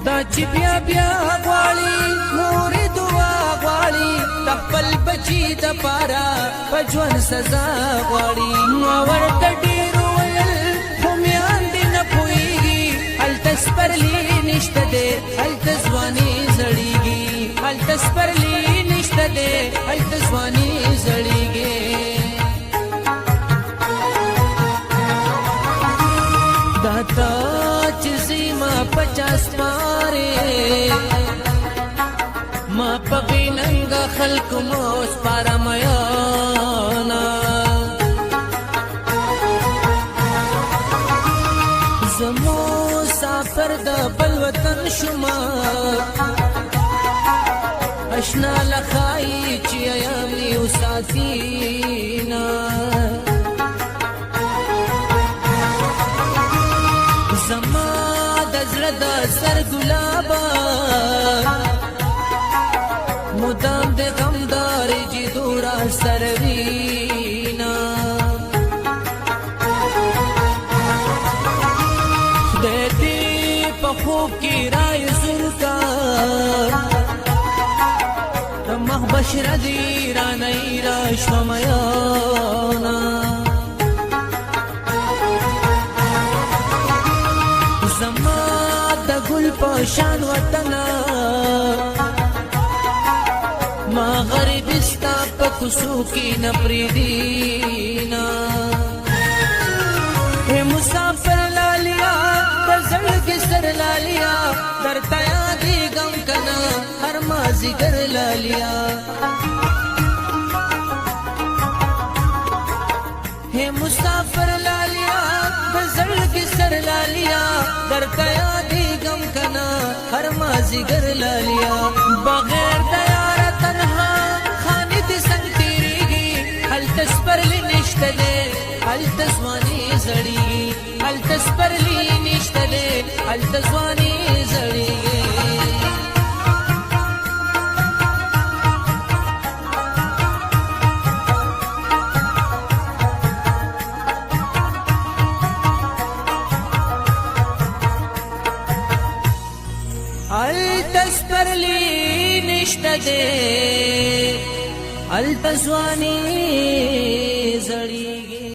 دا چې بیا بیا غواړي مور دعا غواړي خپل بچي د پاره په ژوند سزا غواړي نو ورته ډېر ویل خو میان دې نه پوهېږي هلته سپرلي نشته دی هلته ځواني زړېږي هلته سپرلي نشته دی هلته ځواني زړېږي دا تا چې زما 50 پاره ما پغی ننگا خلق موس پارا میانا زمو سافر دا بل وطن شما اشنا لخائی چی ایامی و ساتینا زما دزرد سر گلابا مدام دے غمداری جی دورا سروینا دیتی پخوب کی رای زلکا دمخ بشر دیرانی راشومیانا زما دا گل پاشان وطنا ما غریبستا پا کسو کی نپریدینا اے مسافر لالیا در زلگ سر لالیا در تیا دی گم کنا ہر مازی گر لالیا اے مسافر لالیا در زلگ سر لالیا در تیا دی گم کنا ہر مازی گر لالیا بغیر دیار تنها خانی دی سنگ تیریگی حل تسپرلی نشتلے حل تزوانی زڑیگی حل تسپرلی نشتلے حل تزوانی زڑیگی حل تسپرلی نشته دے التزوانی زړی